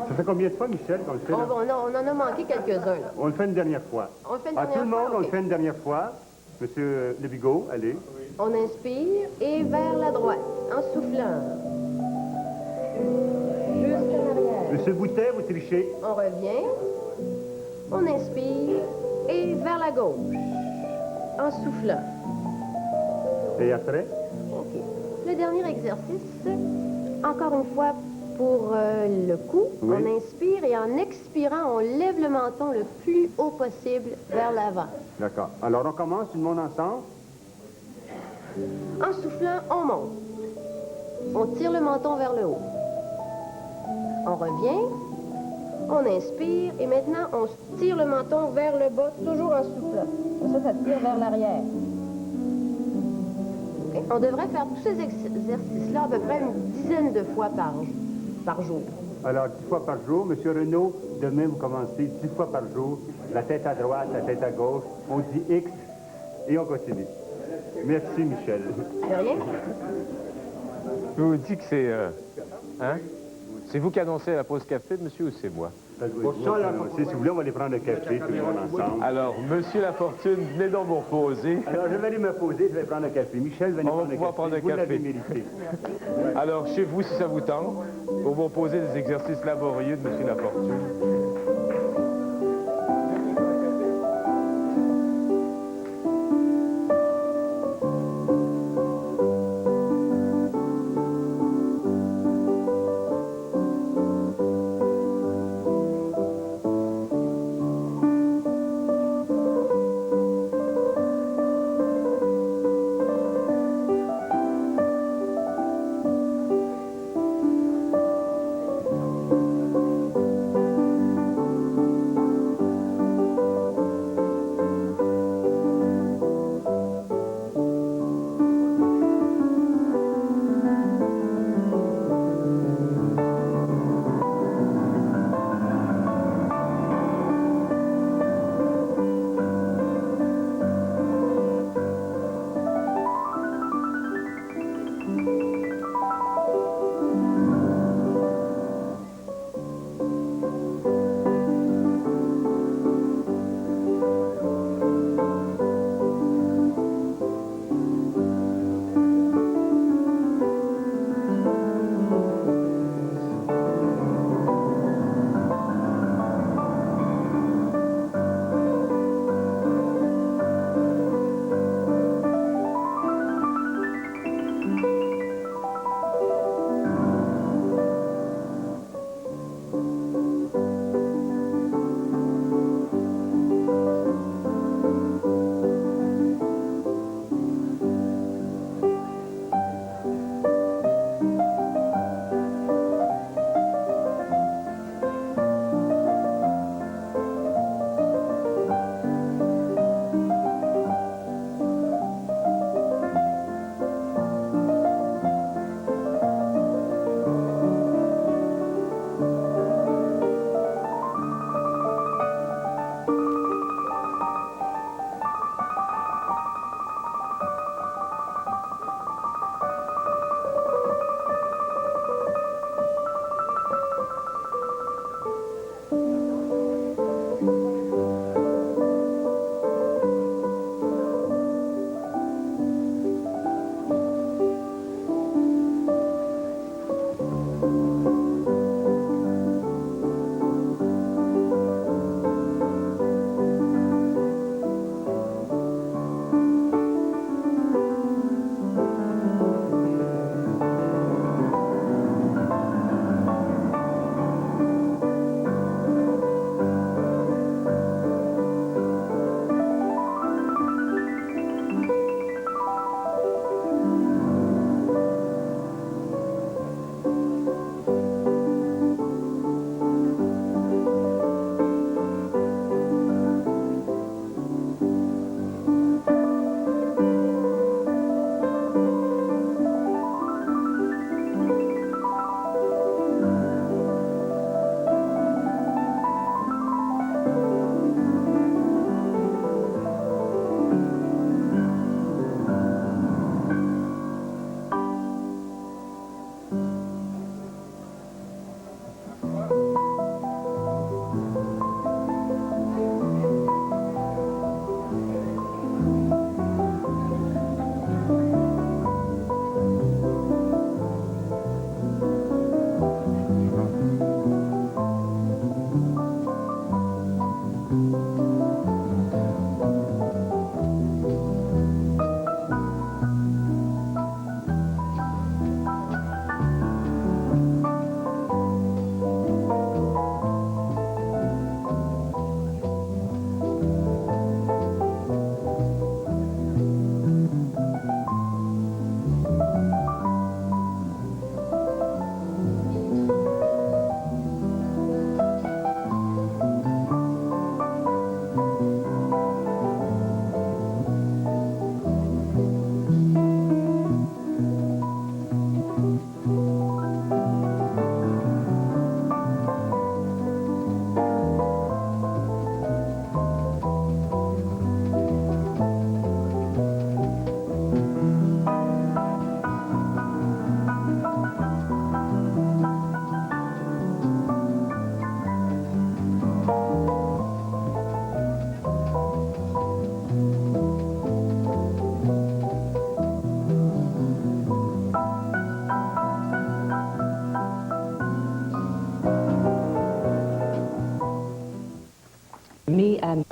Ça fait combien de fois, Michel, qu'on le fait, là? On en a manqué quelques-uns, là. On le fait une dernière fois. On le fait une À dernière tout le monde, fois, on le ok. fait une dernière fois. Monsieur Lebigot, allez. On inspire et vers la droite, en soufflant. Jusqu'en arrière. Sur ce boutet, vous trichez. On revient, on inspire et vers la gauche, en soufflant. Et après? OK. Le dernier exercice, encore une fois pour le cou, Oui. on inspire et en expirant, on lève le menton le plus haut possible vers l'avant. D'accord. Alors, on commence, tout le monde ensemble. En soufflant, on monte. On tire le menton vers le haut. On revient, on inspire et maintenant on tire le menton vers le bas, toujours en soufflant. Ça tire vers l'arrière. OK? On devrait faire tous ces exercices-là à peu près une dizaine de fois par jour. Alors, 10 fois par jour. Monsieur Renaud, demain, vous commencez 10 fois par jour. La tête à droite, la tête à gauche. On dit X et on continue. Merci, Michel. De rien? Je vous dis que c'est... hein? C'est vous qui annoncez la pause café, monsieur, ou c'est moi? Pour ça, là, si vous voulez, on va aller prendre un café, tout le monde ensemble. Alors, monsieur Lafortune, venez donc vous reposer. Alors, je vais aller me poser, je vais prendre un café. Michel, venez On va prendre un pouvoir café. prendre un Vous café. l'avez mérité. Alors, chez vous, si ça vous tente, on va poser des exercices laborieux de monsieur Lafortune.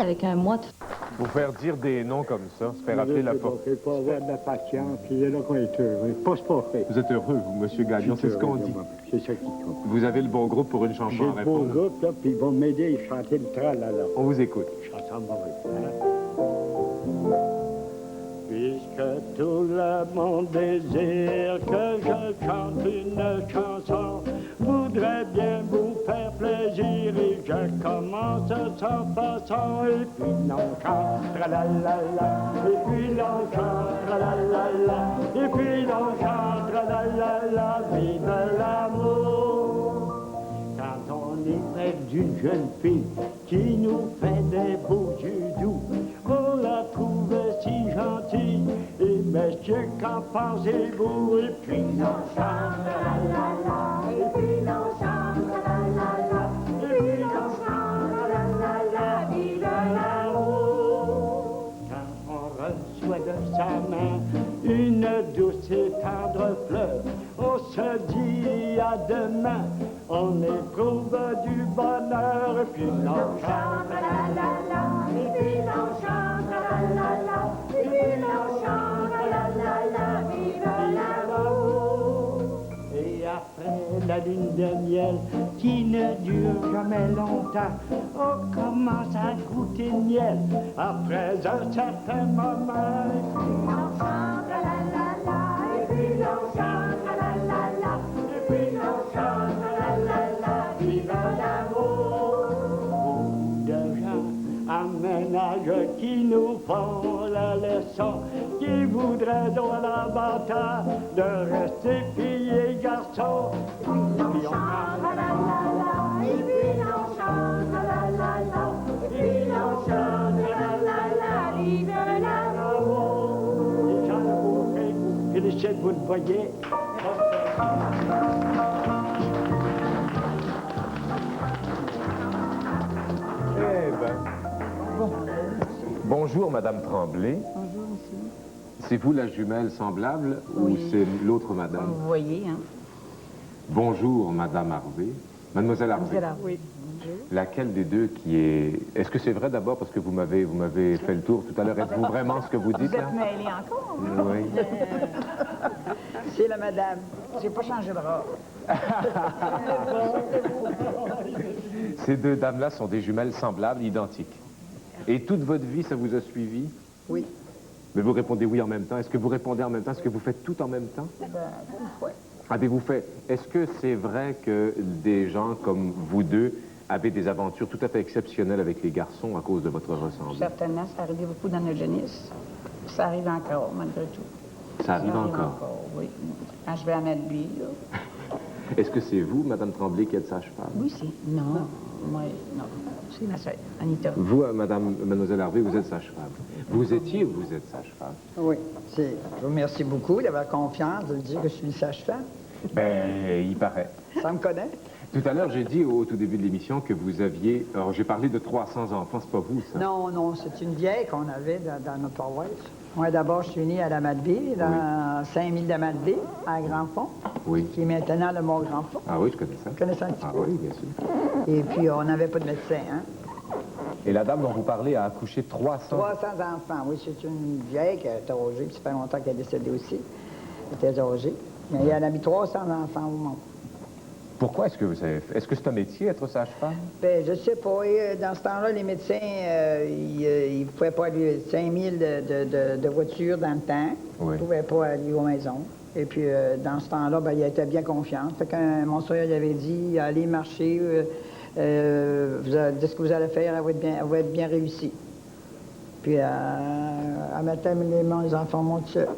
avec un mois de... Vous faire dire des noms comme ça, se faire appeler la porte. Il faut avoir de la patience, puis c'est là qu'on est heureux. Pas se passer. Vous êtes heureux, vous, M. Gagnon, c'est ce qu'on dit. C'est ça qui compte. Vous avez le bon groupe pour une J'ai chanson à le beau répondre. groupe, là, puis ils vont m'aider à chanter le tralala. On vous écoute. Chanson mauvaise. Puisque tout le monde désire que je chante une chanson, voudrais bien vous faire plaisir et je commence sans façon. Et puis l'on chante tralalala, et puis l'on chante tralalala, et puis l'on chante tralalala, vive l'amour. Quand on est près d'une jeune fille qui nous fait des beaux yeux doux, on la trouve si gentille, et messieurs, qu'en pensez-vous? Et puis l'on chante la la la, et puis l'on chante la la la, et puis l'on chante la la la, vive l'amour. Quand on reçoit de sa main une douce et tendre fleur, on se dit à demain, on éprouve du bonheur, et puis l'on chante la la la, et puis l'on chante la la la, et puis l'on chante la la la, vive l'amour. Et après la lune de miel qui ne dure jamais longtemps, on commence à goûter le miel après un certain moment. Et puis l'on chante la la la, et puis l'on chante la la la, et puis l'on chante la la la, vive l'amour. Beaucoup de gens en ménage qui nous font la leçon, qui voudraient dans l'avantage de rester filles et garçons. Et puis on chante la la la, et puis on chante la la la, et puis on chante la la la, vive l'amour. Les gens de Beaupré, félicite, vous le voyez. Eh ben. Bonjour, Madame Tremblay. Bonjour, monsieur. C'est vous la jumelle semblable ou Oui. c'est l'autre madame? Vous voyez, hein? Bonjour, Madame Harvey. Mademoiselle Harvey. Oui. Laquelle des deux qui est... Est-ce que c'est vrai d'abord parce que vous m'avez fait le tour tout à l'heure? Êtes-vous vraiment ce que vous dites là? mêlée encore? Oui. C'est la madame. J'ai pas changé de robe. Ces deux dames-là sont des jumelles semblables, identiques. Et toute votre vie, ça vous a suivi? Oui. Mais vous répondez oui en même temps. Est-ce que vous répondez en même temps? Est-ce que vous faites tout en même temps? Avez-vous fait... Est-ce que c'est vrai que des gens comme vous deux avaient des aventures tout à fait exceptionnelles avec les garçons à cause de votre ressemblance? Certainement, ça arrivait beaucoup dans notre jeunesse. Ça arrive encore, malgré tout. Ça arrive encore. Oui. Quand je vais à Madby, là. Est-ce que c'est vous, Madame Tremblay, qui êtes sage-femme? Oui, c'est. Non. Moi, non. C'est ma soeur, Anita. Vous, Mademoiselle Harvey, vous êtes sage-femme. Vous étiez ou vous êtes sage-femme? Oui. Je vous remercie beaucoup d'avoir confiance de dire que je suis sage-femme. Ben, il paraît. Ça me connaît? Tout à l'heure, j'ai dit au tout début de l'émission que vous aviez... Alors, j'ai parlé de 300 enfants, c'est pas vous, ça? Non, non, c'est une vieille qu'on avait dans notre paroisse. Moi, d'abord, je suis né à la Madby, dans 5000 de Madby, à Grand-Fond, Oui. qui est maintenant le Mont-Grand-Fond. Ah oui, je connais ça. Vous connaissez un petit Ah peu? oui, bien sûr. Et puis, on n'avait pas de médecin, hein? Et la dame dont vous parlez a accouché 300... 300 enfants, oui, c'est une vieille qui est âgée, puis ça fait longtemps qu'elle est décédée aussi. Elle était âgée. Mais elle a mis 300 enfants au monde. Pourquoi est-ce que vous avez fait? Est-ce que c'est un métier, être sage-femme? Ben, je sais pas. Dans ce temps-là, les médecins, ils ne pouvaient pas aller 5000 de voitures dans le temps. Oui. Ils ne pouvaient pas aller aux maisons. Et puis, dans ce temps-là, ben, il était bien confiant. Fait que mon soeur, il avait dit, allez marcher, dites ce que vous allez faire, elle va être bien réussie. Puis, à matin, mes enfants montent seuls.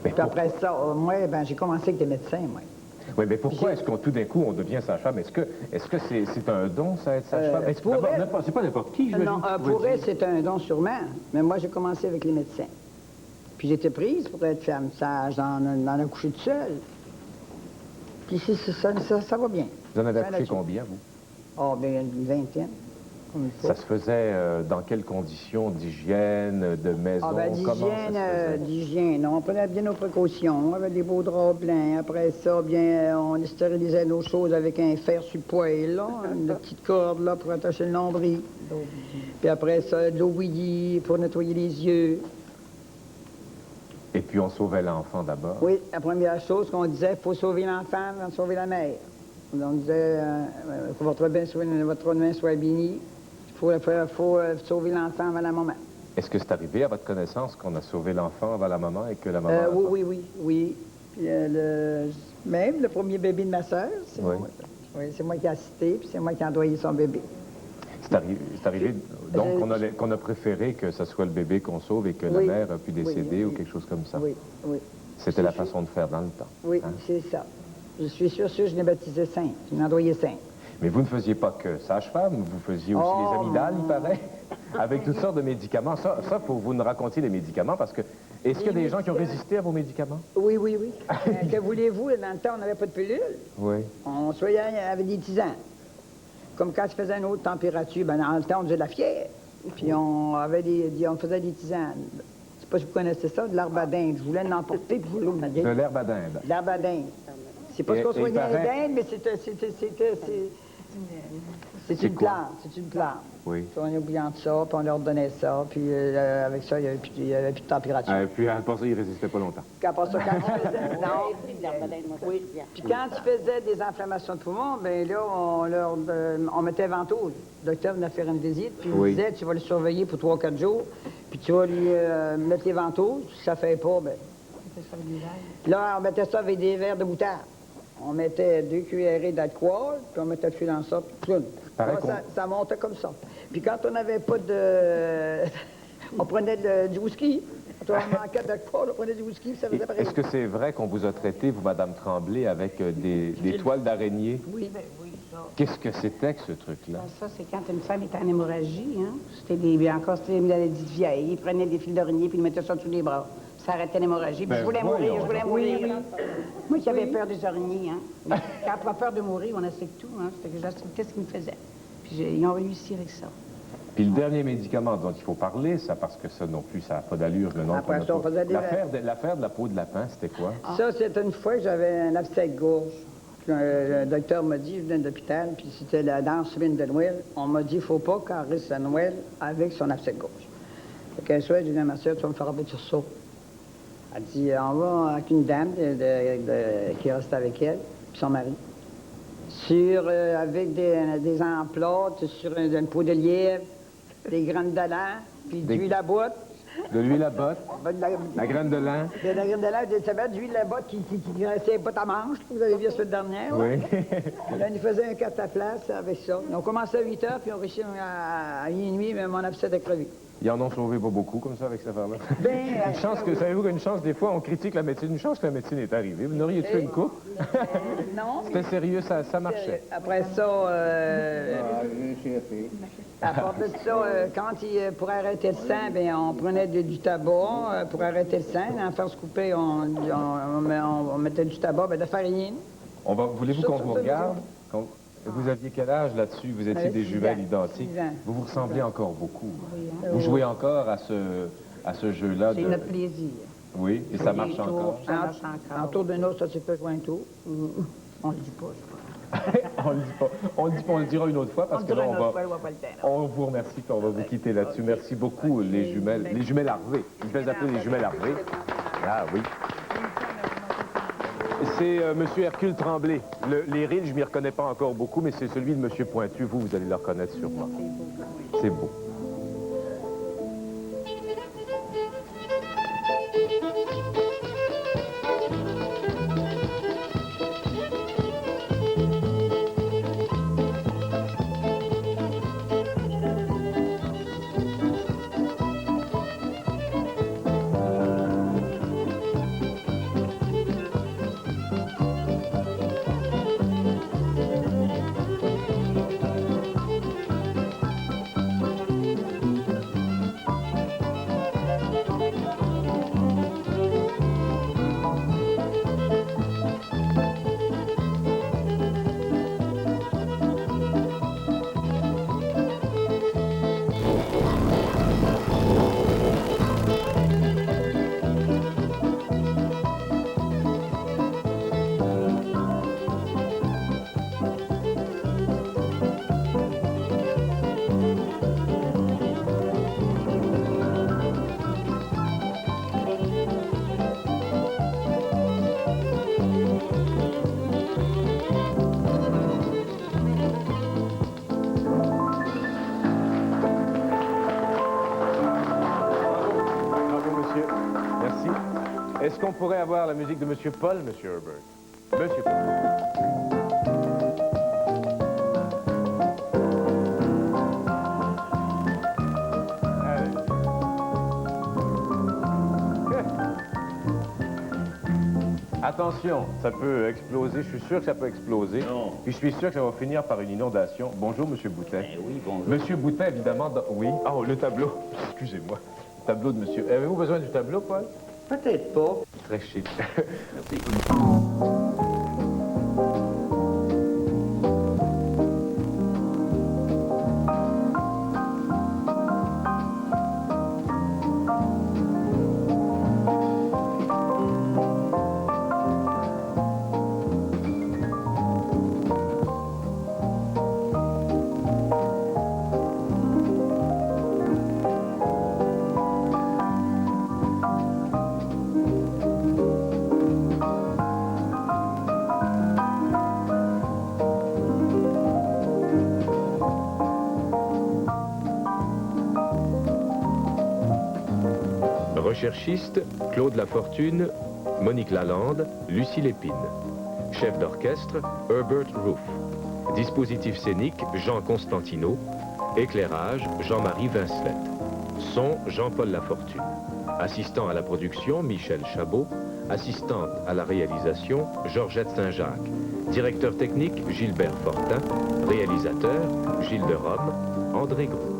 Puis après ça, moi, ben, j'ai commencé avec des médecins, moi. Oui, mais pourquoi est-ce qu'on tout d'un coup, on devient sage-femme? Est-ce que c'est un don, ça, être sage-femme? C'est pas n'importe qui, je veux Non, pour elle, c'est un don sûrement. Mais moi, j'ai commencé avec les médecins. Puis j'étais prise pour être femme sage, dans accoucher toute seule. Puis ça va bien. Vous en avez accouché combien, vous? Oh, bien, une vingtaine. comme il faut. Ça se faisait dans quelles conditions d'hygiène, de maison? Ah ben, Comment ça se faisait? d'hygiène, on prenait bien nos précautions. On avait des beaux draps blancs. Après ça, bien, on stérilisait nos choses avec un fer sur le poêle, là, une petite corde là, pour attacher le nombril. Puis après ça, de l'eau bouillie pour nettoyer les yeux. Et puis on sauvait l'enfant d'abord? Oui, la première chose qu'on disait, il faut sauver l'enfant avant de sauver la mère. On disait, il faut que votre main soit bénie. Il faut sauver l'enfant avant la maman. Est-ce que c'est arrivé à votre connaissance qu'on a sauvé l'enfant avant la maman et que la maman... Oui. Puis, même le premier bébé de ma sœur, c'est Oui. moi. Oui, c'est moi qui ai assisté, puis c'est moi qui ai envoyé son bébé. C'est arrivé donc qu'on a préféré que ce soit le bébé qu'on sauve et que la mère a pu décéder ou quelque chose comme ça? Oui. C'était la façon de faire dans le temps. Oui, hein? c'est ça. Je suis sûre, je l'ai baptisé saint. Je l'ai envoyé saint. Mais vous ne faisiez pas que sage-femme, vous faisiez aussi les amygdales, il paraît, avec toutes sortes de médicaments. Ça, faut que vous nous racontiez les médicaments, parce que... Est-ce qu'il y a des gens qui ont résisté à vos médicaments? Oui. Que voulez-vous? Dans le temps, on n'avait pas de pilule. Oui. On soignait avec des tisanes. Comme quand je faisais une haute température, ben dans le temps, on faisait de la fièvre. Puis on faisait des tisanes. Je sais pas si vous connaissez ça, de l'herbe à dinde. Je voulais l'emporter, puis vous l'eau, De l'herbe à dinde. L'herbe à dinde. C'est pas ce qu'on soignait les dindes, mais c'est une plante. C'est une plante. Oui. Puis on oubliant de ça, puis on leur donnait ça, puis avec ça, il n'y avait plus de température. Et puis, après ça, il ne résistait pas longtemps. Après ça, quand tu faisais... Non. Oui. Puis quand tu faisais des inflammations de poumons, bien là, on mettait ventouse. Le docteur venait faire une visite, puis il disait, tu vas le surveiller pour 3 ou 4 jours, puis tu vas lui mettre les ventouses. Si ça ne fait pas, bien... Là, on mettait ça avec des verres de moutarde. On mettait 2 cuillerées d'alcool, puis on mettait le fil dans ça, puis ça montait comme ça. Puis quand on n'avait pas de... on prenait du whisky. Quand on manquait d'alcool, on prenait du whisky, puis ça faisait pareil. Est-ce que c'est vrai qu'on vous a traité, vous, Madame Tremblay, avec des toiles d'araignée? Oui, ça. Qu'est-ce que c'était que ce truc-là? Ça, c'est quand une femme était en hémorragie, hein. C'était des maladies vieilles. Ils prenaient des fils d'araignée, puis ils mettaient ça sous les bras. Ça arrêtait l'hémorragie. Puis je voulais mourir. Oui. Moi qui avais peur des araignées, hein. Quand on a peur de mourir, on accepte tout, hein. C'était que j'acceptais ce qu'ils me faisaient. Puis ils ont réussi avec ça. Puis le dernier médicament dont il faut parler, ça, parce que ça non plus, ça n'a pas d'allure, le nom. Après ça, on faisait des... L'affaire de la peau de lapin, c'était quoi? Ça, c'était une fois que j'avais un abcès de gorge. Le docteur m'a dit, je venais de l'hôpital, puis c'était la danse semaine de Noël. On m'a dit, il ne faut pas qu'on reste à Noël avec son abcès de gorge. Fait qu'un soir, j'ai dit à ma soeur, tu vas me faire sur ça. Elle dit, on va avec une dame qui reste avec elle, puis son mari. Avec des emplats, sur une peau de lièvre, des graines de lin, puis de l'huile à botte. De l'huile à botte? La graine de lin? La graine de lin, ça va de l'huile à botte qui graissait pas ta manche, vous avez vu la semaine dernière. Oui. Là, on faisait un 4 à place avec ça. On commençait à 8 heures, puis on réussit à 1h30, mais mon abcès de crevé. Ils en ont sauvé pas beaucoup, comme ça, avec cette affaire-là. Une chance que, savez-vous qu'une chance, des fois, on critique la médecine. Une chance que la médecine est arrivée. Vous n'auriez fait une coupe? Non. C'était sérieux, ça marchait. Après ça, à part de ça, pour arrêter le sang, bien, on prenait du tabac. Pour arrêter le sang, en faire se couper, on mettait du tabac, de la farine. Voulez-vous qu'on vous regarde? Vous aviez quel âge là-dessus? Vous étiez des jumelles identiques. Vous vous ressemblez encore beaucoup. Vous jouez encore à ce jeu-là. C'est notre plaisir. Oui, et ça marche encore. Ça marche encore. Autour de nous, ça s'est fait joint tout. On le dit pas, On le dit pas. On le dira une autre fois, parce que là, on vous remercie, puis on va vous quitter là-dessus. Merci beaucoup, les jumelles Harvey. Ils me faisaient appeler les jumelles Harvey. Ah oui. C'est M. Hercule Tremblay. Les rides, je ne m'y reconnais pas encore beaucoup, mais c'est celui de M. Pointu. Vous allez le reconnaître sûrement. C'est beau. Est-ce qu'on pourrait avoir la musique de M. Paul, M. Herbert? M. Paul. Attention, ça peut exploser, je suis sûr que ça peut exploser. Non. Puis je suis sûr que ça va finir par une inondation. Bonjour, M. Boutin. Oui, bonjour. Monsieur Boutin, évidemment, oui. Oh, le tableau. Excusez-moi. Le tableau de monsieur. Avez-vous besoin du tableau, Paul? Peut-être pas. Très chic. Recherchistes, Claude Lafortune, Monique Lalande, Lucie Lépine. Chef d'orchestre, Herbert Roof. Dispositif scénique, Jean Constantino. Éclairage, Jean-Marie Vincelette. Son, Jean-Paul Lafortune. Assistant à la production, Michel Chabot. Assistante à la réalisation, Georgette Saint-Jacques. Directeur technique, Gilbert Fortin. Réalisateur, Gilles de Rome, André Gros.